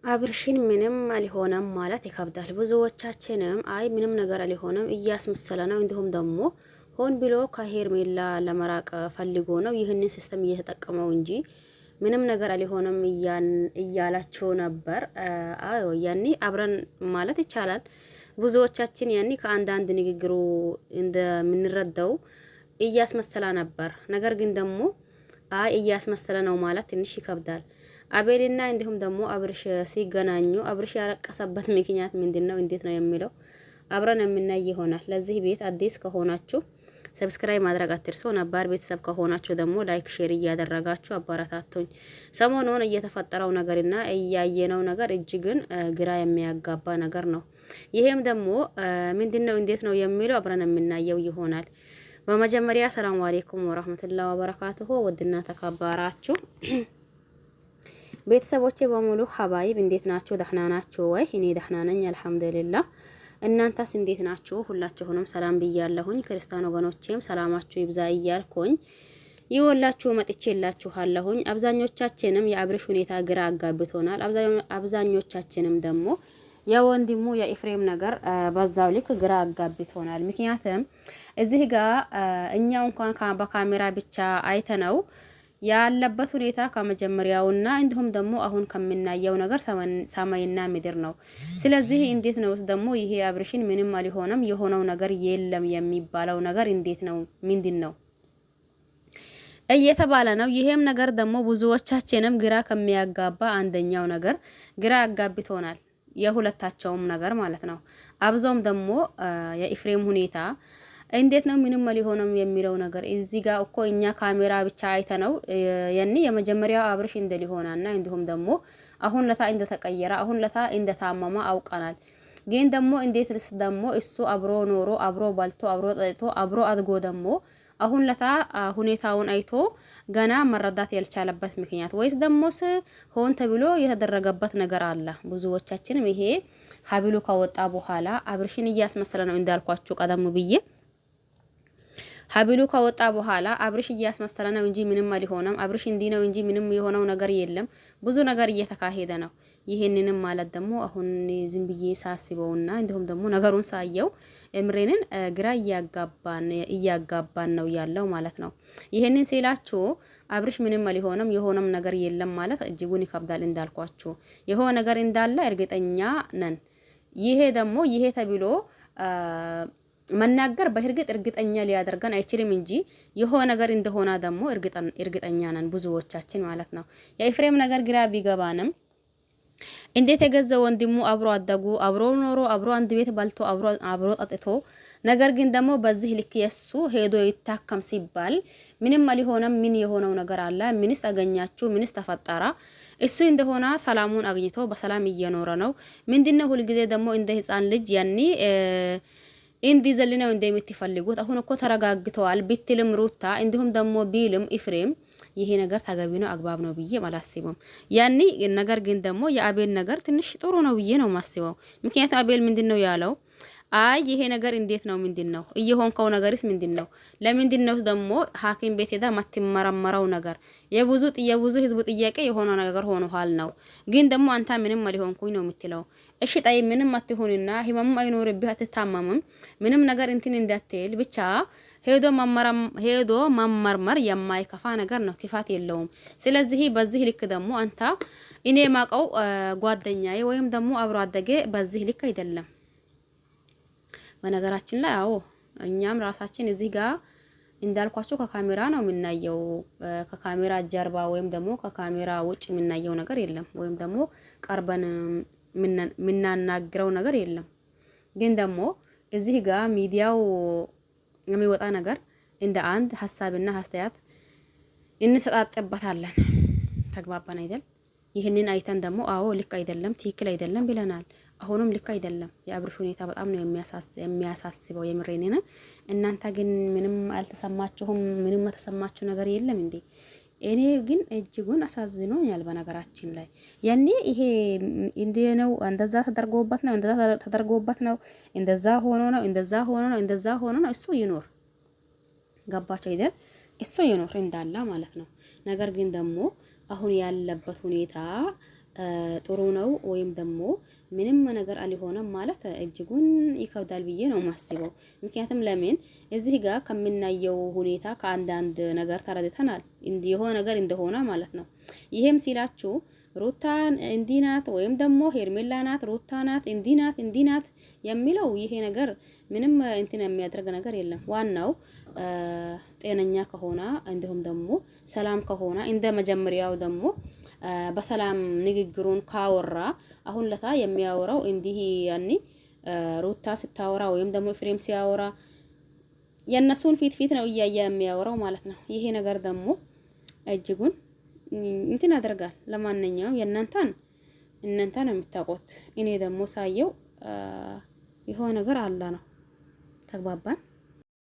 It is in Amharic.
አብርሽን ምንም አልሆነም ማለት ይከብዳል። ብዙዎቻችንም አይ ምንም ነገር አልሆነም እያስመሰለ ነው፣ እንዲሁም ደግሞ ሆን ብሎ ከሄርሜላ ለመራቅ ፈልጎ ነው ይህንን ሲስተም እየተጠቀመው እንጂ ምንም ነገር አልሆነም እያላችሁ ነበር። አዎ ያኔ አብረን ማለት ይቻላል። ብዙዎቻችን ያኔ ከአንዳንድ ንግግሩ እንደምንረዳው እያስመሰለ ነበር። ነገር ግን ደግሞ አይ እያስመሰለ ነው ማለት ትንሽ ይከብዳል። አቤልና እንዲሁም ደግሞ አብርሽ ሲገናኙ አብርሽ ያረቀሰበት ምክንያት ምንድነው እንዴት ነው የሚለው አብረን የምናይ ይሆናል። ለዚህ ቤት አዲስ ከሆናችሁ ሰብስክራይብ ማድረግ አትርሱ። ነባር ቤተሰብ ከሆናችሁ ደግሞ ላይክ ሼር እያደረጋችሁ አባራታቶኝ። ሰሞኑን እየተፈጠረው ነገርና እያየነው ነገር እጅግን ግራ የሚያጋባ ነገር ነው። ይሄም ደግሞ ምንድነው እንዴት ነው የሚለው አብረን የምናየው ይሆናል። በመጀመሪያ ሰላም አለይኩም ወራህመቱላሂ ወበረካቱሁ። ወድና ተከባራችሁ ቤተሰቦቼ በሙሉ ሀባይብ እንዴት ናችሁ? ደህና ናችሁ ወይ? እኔ ደህና ነኝ አልሐምዱሊላህ። እናንተስ እንዴት ናችሁ? ሁላችሁንም ሰላም ብያለሁኝ። ክርስቲያን ወገኖቼም ሰላማችሁ ይብዛ እያልኩኝ ይወላችሁ መጥቼላችኋለሁኝ። አብዛኞቻችንም የአብርሽ ሁኔታ ግራ አጋብቶናል። አብዛኞቻችንም ደግሞ የወንድሙ የኤፍሬም ነገር በዛው ልክ ግራ አጋብቶናል። ምክንያቱም እዚህ ጋር እኛ እንኳን በካሜራ ብቻ አይተነው ያለበት ሁኔታ ከመጀመሪያውና እንዲሁም ደግሞ አሁን ከምናየው ነገር ሰማይና ምድር ነው። ስለዚህ እንዴት ነውስ ደግሞ ይሄ አብርሽን ምንም አልሆነም የሆነው ነገር የለም የሚባለው ነገር እንዴት ነው ምንድነው እየተባለ ነው? ይሄም ነገር ደግሞ ብዙዎቻችንም ግራ ከሚያጋባ አንደኛው ነገር ግራ አጋብቶናል። የሁለታቸውም ነገር ማለት ነው። አብዛውም ደግሞ የኤፍሬም ሁኔታ እንዴት ነው ምንም አልሆነም የሚለው ነገር እዚህ ጋር እኮ እኛ ካሜራ ብቻ አይተነው ያኔ የመጀመሪያው አብርሽ እንደሊሆናና እንዲሁም ደግሞ አሁን ለታ እንደተቀየረ አሁን ለታ እንደታመመ አውቀናል። ግን ደግሞ እንዴትስ ደግሞ እሱ አብሮ ኖሮ አብሮ ባልቶ አብሮ ጠጥቶ አብሮ አድጎ ደግሞ አሁን ለታ ሁኔታውን አይቶ ገና መረዳት ያልቻለበት ምክንያት ወይስ ደሞስ ሆን ተብሎ የተደረገበት ነገር አለ? ብዙዎቻችንም ይሄ ሀብሉ ከወጣ በኋላ አብርሽን እያስመሰለ ነው እንዳልኳችሁ ቀደም ብዬ ሀብሉ ከወጣ በኋላ አብርሽ እያስመሰለ ነው እንጂ ምንም አልሆነም። አብርሽ እንዲህ ነው እንጂ ምንም የሆነው ነገር የለም። ብዙ ነገር እየተካሄደ ነው። ይሄንንም ማለት ደግሞ አሁን ዝም ብዬ ሳስበውና እንዲሁም ደግሞ ነገሩን ሳየው እምሬንን ግራ እያጋባን ነው ያለው ማለት ነው። ይሄንን ሲላችሁ አብርሽ ምንም አልሆነም የሆነም ነገር የለም ማለት እጅጉን ይከብዳል። እንዳልኳችሁ የሆነ ነገር እንዳለ እርግጠኛ ነን። ይሄ ደግሞ ይሄ ተብሎ መናገር በእርግጥ እርግጠኛ ሊያደርገን አይችልም እንጂ የሆነ ነገር እንደሆነ ደግሞ እርግጠኛ ነን ብዙዎቻችን ማለት ነው። የኤፍሬም ነገር ግራ ቢገባንም እንዴት የገዛው ወንድሙ አብሮ አደጉ አብሮ ኖሮ አብሮ አንድ ቤት ባልቶ አብሮ ጠጥቶ ነገር ግን ደግሞ በዚህ ልክ የሱ ሄዶ ይታከም ሲባል ምንም አልሆነም። ምን የሆነው ነገር አለ? ምንስ አገኛችሁ? ምንስ ተፈጠረ? እሱ እንደሆነ ሰላሙን አግኝቶ በሰላም እየኖረ ነው። ምንድነው ሁልጊዜ ደግሞ እንደ ህፃን ልጅ ያኒ እንዲዘልነው እንደምትፈልጉት አሁን እኮ ተረጋግተዋል ብትልም ሩታ እንዲሁም ደግሞ ቢልም ኤፍሬም ይሄ ነገር ተገቢ ነው አግባብ ነው ብዬ አላስብም። ያኒ ነገር ግን ደግሞ የአቤል ነገር ትንሽ ጥሩ ነው ብዬ ነው ማስበው። ምክንያቱም አቤል ምንድነው ያለው? አይ ይሄ ነገር እንዴት ነው ምንድነው እየሆንከው ነገርስ ምንድነው? ለምንድነው ደግሞ ሐኪም ቤት ሄዳ ማትመረመረው ነገር? የብዙ ህዝብ ጥያቄ የሆነ ነገር ሆኖሃል ነው። ግን ደግሞ አንተ ምንም አልሆንኩኝ ነው የምትለው። እሺ ጣይ ምንም አትሆንና ህመም አይኖርብህ አትታመምም ምንም ነገር እንትን እንዳትል ብቻ ሄዶ መመርመር የማይከፋ ነገር ነው። ክፋት የለውም። ስለዚህ በዚህ ልክ ደግሞ አንተ እኔ ማቀው ጓደኛዬ ወይም ደግሞ አብሮ አደገ በዚህ ልክ አይደለም። በነገራችን ላይ አዎ እኛም ራሳችን እዚህ ጋር እንዳልኳችሁ ከካሜራ ነው የምናየው። ከካሜራ ጀርባ ወይም ደግሞ ከካሜራ ውጭ የምናየው ነገር የለም። ወይም ደግሞ ቀርበን ምናናግረው ነገር የለም። ግን ደግሞ እዚህ ጋር ሚዲያው የሚወጣ ነገር እንደ አንድ ሐሳብና አስተያየት እንሰጣጣበታለን። ተግባባን አይደል? ይህንን አይተን ደግሞ አዎ ልክ አይደለም ትክክል አይደለም ብለናል። አሁንም ልክ አይደለም። የአብርሽ ሁኔታ በጣም ነው የሚያሳስበው የምሬኔና እናንተ ግን ምንም አልተሰማችሁም? ምንም የተሰማችሁ ነገር የለም እንዴ? እኔ ግን እጅጉን አሳዝኖኛል። በነገራችን ላይ ያኔ ይሄ እንዴ ነው እንደዛ ተደርጎበት ነው እንደዛ ሆኖ ነው እንደዛ ሆኖ ነው እሱ ይኖር ገባቸው አይደል? እሱ ይኖር እንዳላ ማለት ነው። ነገር ግን ደግሞ አሁን ያለበት ሁኔታ ጥሩ ነው ወይም ደግሞ ምንም ነገር አልሆነም ማለት እጅጉን ይከብዳል ብዬ ነው ማስበው። ምክንያቱም ለምን እዚህ ጋር ከምናየው ሁኔታ ከአንዳንድ ነገር ተረድተናል የሆነ ነገር እንደሆነ ማለት ነው። ይሄም ሲላችሁ ሩታ እንዲህ ናት ወይም ደግሞ ሄርሜላ ናት ሩታ ናት እንዲህ ናት የሚለው ይሄ ነገር ምንም እንትን የሚያደርግ ነገር የለም። ዋናው ጤነኛ ከሆነ እንዲሁም ደግሞ ሰላም ከሆነ እንደ መጀመሪያው ደግሞ በሰላም ንግግሩን ካወራ አሁን ለታ የሚያወራው እንዲህ ያኒ ሩታ ስታወራ ወይም ደግሞ ፍሬም ሲያወራ የነሱን ፊት ነው እያየ የሚያወራው ማለት ነው። ይሄ ነገር ደግሞ እጅጉን እንትን ያደርጋል። ለማንኛውም እናንተ ነው የምታውቁት። እኔ ደግሞ ሳየው የሆነ ነገር አለ ነው። ተግባባን።